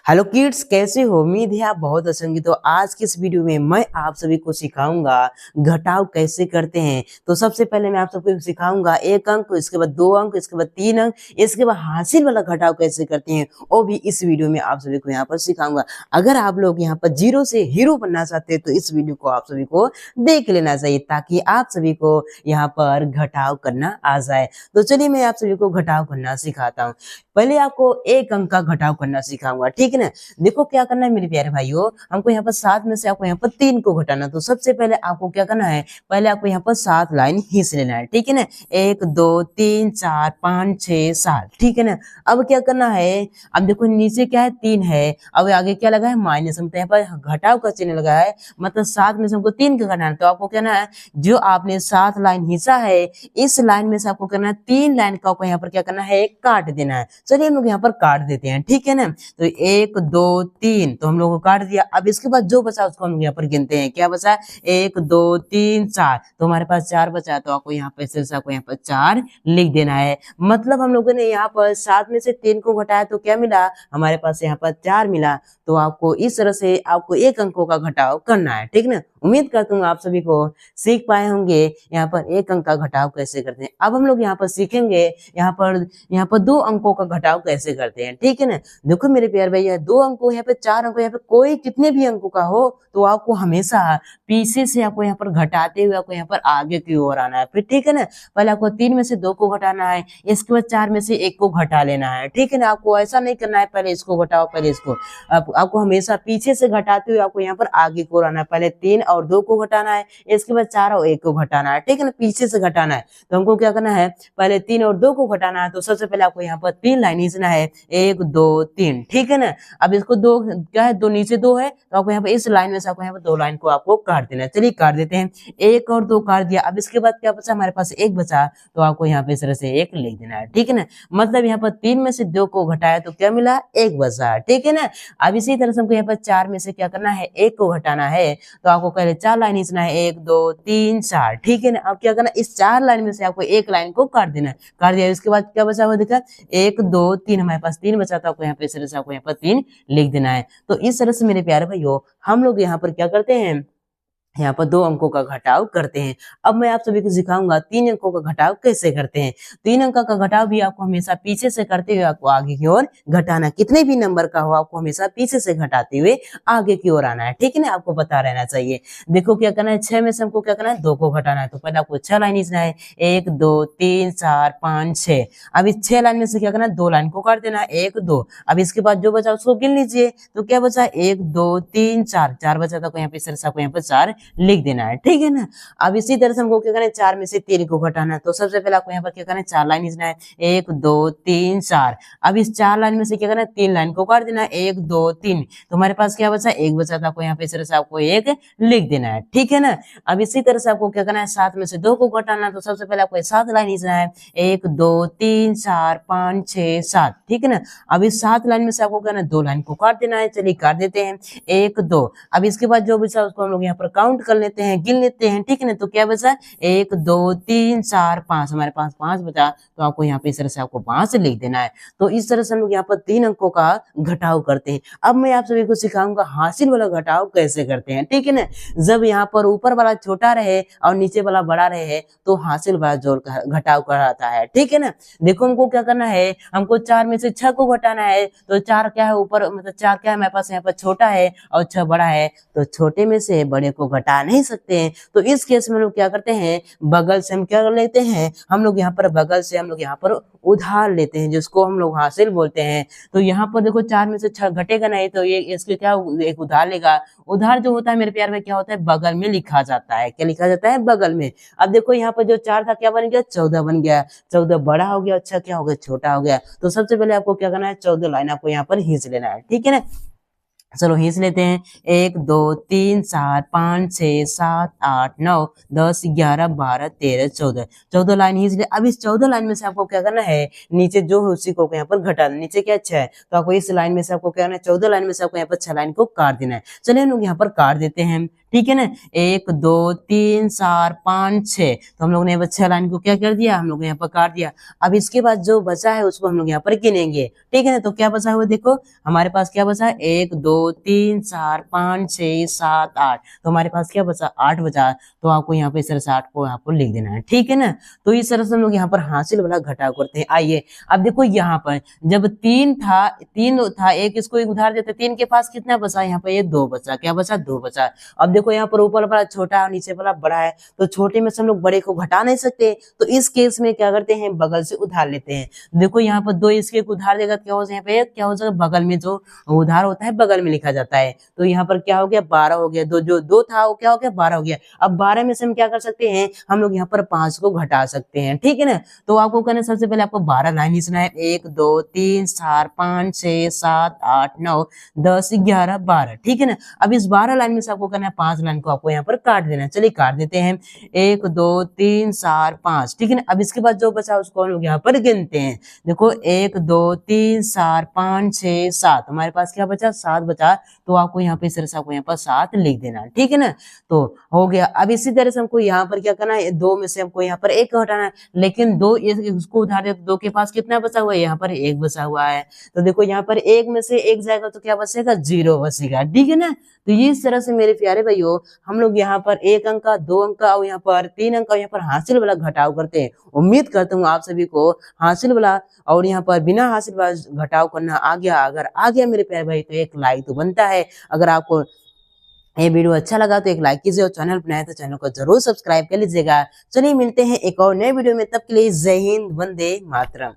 Hello kids, कैसे हो? उम्मीद है आप बहुत अच्छे होंगे। तो आज की इस वीडियो में मैं आप सभी को सिखाऊंगा घटाव कैसे करते हैं। तो सबसे पहले मैं आप सबको सिखाऊंगा एक अंक, इसके बाद दो अंक, इसके बाद तीन अंक, इसके बाद हासिल वाला घटाव कैसे करते हैं वो भी इस वीडियो में आप सभी को यहाँ पर सिखाऊंगा। अगर आप लोग यहाँ पर जीरो से हीरो बनना चाहते हैं तो इस वीडियो को आप सभी को देख लेना चाहिए ताकि आप सभी को यहाँ पर घटाव करना आ जाए। तो चलिए मैं आप सभी को घटाव करना सिखाता हूँ। पहले आपको एक अंक का घटाव करना सिखाऊंगा, ठीक है ना। देखो क्या करना है मेरे प्यारे भाइयों, हमको यहाँ पर 7 में से आपको यहाँ पर 3 को घटाना। तो सबसे पहले आपको क्या करना है, पहले आपको यहाँ पर 7 लाइन खींच लेना है, ठीक है ना। 1 2 3 4 5 6 7, ठीक है ना। अब क्या करना है, अब देखो नीचे क्या है 3 है, अब आगे क्या लगा है माइनस, हम यहाँ पर घटाव का चिन्ह लगा है, मतलब 7 में से हमको 3 का घटाना है। तो आपको कहना है जो आपने 7 लाइन खींचा है इस लाइन में से आपको करना है 3 लाइन का आपको यहाँ पर क्या करना है, काट देना है। चलिए हम लोग यहाँ पर काट देते हैं, ठीक है ना। तो 1 2 3 तो हम लोग को काट दिया। अब इसके बाद जो बचा उसको हम लोग यहाँ पर गिनते हैं, क्या बचा, 1 2 3 4, तो हमारे पास 4 बचा। तो आपको यहाँ पे सिर्फ आपको यहाँ पर 4 लिख देना है। मतलब हम लोगों ने यहाँ पर 7 में से 3 को घटाया तो क्या मिला, हमारे पास यहाँ पर 4 मिला। तो आपको इस तरह से आपको एक अंकों का घटाव करना है, ठीक ना। उम्मीद करता हूँ आप सभी को सीख पाए होंगे यहाँ पर एक अंक का घटाव कैसे करते हैं। अब हम लोग यहाँ पर सीखेंगे यहाँ पर 2 अंकों का घटाव कैसे करते हैं, ठीक है ना। देखो मेरे प्यारे भैया, 2 अंकों यहाँ पे 4 अंकों, यहाँ पे कोई कितने भी अंकों का हो तो आपको हमेशा पीछे से आपको यहाँ पर घटाते हुए आपको यहाँ पर आगे की ओर आना है, फिर ठीक है ना। पहले आपको 3 में से 2 को घटाना है, इसके बाद 4 में से 1 को घटा लेना है, ठीक है ना। आपको ऐसा नहीं करना है पहले इसको घटाओ पहले इसको, आपको हमेशा पीछे से घटाते हुए आपको यहाँ पर आगे की ओर आना है। पहले 3 और 2 को घटाना है, इसके बाद 4 और 1 को घटाना है, ठीक है ना, पीछे से घटाना है। तो हमको क्या करना है, पहले 3 और 2 को घटाना है। तो सबसे पहले आपको यहाँ पर 3 लाइन खींचना है, 1 2 3, ठीक है ना। अब इसको 2 क्या है, 2 नीचे 2 है तो आपको यहाँ पर इस लाइन में से आपको यहाँ पर 2 लाइन को आपको काट देना है। चलिए काट देते हैं, 1 और 2 काट दिया। अब इसके बाद क्या बचा, हमारे पास 1 बचा, तो आपको यहाँ पे इस तरह से 1 लिख देना है, ठीक है ना। मतलब यहाँ पर 3 में से 2 को घटाया तो क्या मिला, 1 बचा, ठीक है ना। अब इसी तरह से हमको यहाँ पर 4 में से क्या करना है, 1 को घटाना है। तो आपको पहले 4 लाइन खींचना है, 1 2 3 4, ठीक है ना। अब क्या करना है, इस 4 लाइन में से आपको 1 लाइन को काट देना है। काट दिया, इसके बाद क्या बचा हुआ देखा, 1 2 3, हमारे पास 3 बचा, तो आपको यहाँ पे इस तरह से आपको यहाँ पर 3 लिख देना है। तो इस तरह से मेरे प्यारे भाइयों हम लोग यहाँ पर क्या करते हैं, यहाँ पर 2 अंकों का घटाव करते हैं। अब मैं आप सभी को सिखाऊंगा 3 अंकों का घटाव कैसे करते हैं। 3 अंकों का घटाव भी आपको हमेशा पीछे से करते हुए आपको आगे की ओर घटाना, कितने भी नंबर का हो आपको हमेशा पीछे से घटाते हुए आगे की ओर आना है, ठीक है ना। आपको पता रहना चाहिए। देखो क्या करना है, 6 में से हमको क्या करना है, 2 को घटाना है। तो पहले आपको 6 लाइन खींचना है, 1 2 3 4 5 6। अब इस 6 लाइन में से क्या करना है, 2 लाइन को काट देना है, 1 2। अब इसके बाद जो बचा उसको गिन लीजिए, तो क्या बचा, 1 2 3 4, 4 बचा, तो यहाँ पे इस तरह से आपको यहाँ पर 4 लिख देना है, ठीक है ना। अब इसी तरह से हमको क्या करना है, 4 में से 3 को घटाना है। तो सबसे पहले आपको यहाँ पर क्या करना है, 4 लाइन खींचना है, 1 2 3 4। अब इस 4 लाइन में से क्या करना है, 3 लाइन को काट देना है, 1 2 3। तो हमारे पास क्या बचा, 1 बचा, था आपको यहाँ पे इस तरह से आपको 1 लिख देना है, ठीक है ना। अब इसी तरह से आपको क्या करना है, 7 में से 2 को घटाना है। तो सबसे पहले आपको 7 लाइन खींचना है, 1 2 3 4 5 6 7, ठीक है ना। अब इस 7 लाइन में से आपको करना है 2 लाइन को काट देना है। चलिए काट देते हैं, 1 2। अब इसके बाद जो बचा उसको हम लोग यहाँ पर काउंट कर लेते हैं, गिन लेते हैं, ठीक है ना। तो क्या बचा, 1 2 3 4 5, हमारे पास 5 बचा। तो आपको यहाँ पे इस तरह से आपको 5 लिख देना है। तो इस तरह से हम लोग यहाँ पर 3 अंकों का घटाव करते हैं। अब मैं आप सभी को सिखाऊंगा हासिल वाला घटाव कैसे करते हैं, ठीक है ना। जब यहाँ पर ऊपर वाला छोटा रहे और नीचे वाला बड़ा रहे तो हासिल वाला जोड़ घटाव कराता है, ठीक है ना। देखो हमको क्या करना है, हमको 4 में से 6 को घटाना है। तो 4 क्या है ऊपर, मतलब 4 क्या है हमारे पास यहाँ पर छोटा है और 6 बड़ा है, तो छोटे में से बड़े को घटा नहीं सकते हैं। तो इस केस में लोग क्या करते हैं, बगल से हम क्या कर लेते हैं, हम लोग यहाँ पर बगल से हम लोग यहाँ पर उधार लेते हैं, जिसको हम लोग हासिल बोलते हैं। तो यहाँ पर देखो 4 में से 6 घटेगा नहीं, तो ये इसके क्या एक उधार लेगा। उधार जो होता है मेरे प्यार में क्या होता है, बगल में लिखा जाता है। क्या लिखा जाता है, बगल में। अब देखो यहाँ पर जो 4 था क्या बन गया, 14 बन गया। 14 बड़ा हो गया, 6 क्या हो गया, छोटा हो गया। तो सबसे पहले आपको क्या करना है, 14 लाइन आपको यहाँ पर खींच लेना है, ठीक है ना। चलो खींच लेते हैं, 1 2 3 4 5 6 7 8 9 10 11 12 13 14, 14 लाइन खींच ले। अब इस 14 लाइन में से आपको क्या करना है, नीचे जो है उसी को यहाँ पर घटा देना। नीचे क्या 6 है, तो आपको इस लाइन में से आपको क्या करना है, 14 लाइन में से आपको यहाँ पर 6 लाइन को काट देना है। चलिए हम लोग यहाँ पर काट देते हैं, ठीक है ना। 1 2 3 4 5 6, तो हम लोग ने 6 लाइन को क्या कर दिया, हम लोग ने यहाँ पर काट दिया। अब इसके बाद जो बचा है उसको हम लोग यहाँ पर गिनेंगे, ठीक है ना। तो क्या बचा हुआ देखो, हमारे पास क्या बचा, 1 2 3 4 5 6 7 8, तो हमारे पास क्या बचा, 8 बचा। तो आपको यहाँ पे इस तरह से 8 को यहाँ पर लिख देना है, ठीक है ना। तो इस तरह से हम लोग यहाँ पर हासिल वाला घटाव करते हैं। आइए अब देखो यहाँ पर जब 3 था, एक इसको एक उधार देते, 3 के पास कितना बचा, यहाँ पर ये 2 बचा, क्या बचा, 2 बचा। अब देखो यहाँ पर ऊपर वाला छोटा और नीचे वाला बड़ा है, तो छोटे में से हम लोग बड़े को घटा नहीं सकते, तो इस केस में क्या करते हैं, बगल से उधार लेते हैं। देखो यहाँ पर 2 इसके एक उधार देगा, क्या हो जाए, यहाँ पे क्या हो जाएगा, बगल में जो उधार होता है बगल में लिखा जाता है। तो यहाँ पर क्या हो गया, 12 हो गया। जो 2 था वो क्या हो गया, 12 हो गया। अब 12 में से हम क्या कर सकते हैं, हम लोग यहाँ पर 5 को घटा सकते हैं, ठीक है ना। तो आपको करना, सबसे पहले आपको 12 लाइन लिखना है, 1 2 3 4 5 6 7 8 9 10 11 12, ठीक है ना। अब इस 12 लाइन में से आपको करना है 5 लाइन को आपको यहाँ पर काट देना है। चलिए काट देते हैं, 1 2 3 4 5, ठीक है ना। अब इसके बाद जो बचा उसको हम लोग यहाँ पर गिनते हैं। देखो 1 2 3 4 5 6 7, हमारे पास क्या बचा, 7 बचा। तो आपको यहाँ पे इस तरह से आपको यहाँ पर 7 लिख देना है, ठीक है ना। तो हो गया। अब इसी तरह से हमको यहाँ पर क्या करना है, 2 में से हमको यहाँ पर 1 हटाना है, लेकिन 2 इसको उधार दे, तो 2 के पास कितना बचा हुआ है, यहाँ पर 1 बचा हुआ है। तो देखो यहाँ पर 1 में से 1 जाएगा तो क्या बचेगा, 0 बचेगा, ठीक है ना। तो ये इस तरह से मेरे प्यारे भाइयों हम लोग यहाँ पर 1 अंक का, 2 अंक का और यहाँ पर 3 अंक का यहाँ पर हासिल वाला घटाव करते हैं। उम्मीद करता हूँ आप सभी को हासिल वाला और यहाँ पर बिना हासिल वाला घटाव करना आ गया। अगर आ गया मेरे प्यारे भाई तो एक लाइक तो बनता है। अगर आपको ये वीडियो अच्छा लगा तो एक लाइक कीजिए और चैनल बनाए तो चैनल को जरूर सब्सक्राइब कर लीजिएगा। चलिए मिलते हैं एक और नए वीडियो में, तब के लिए जय हिंद, वंदे मातरम।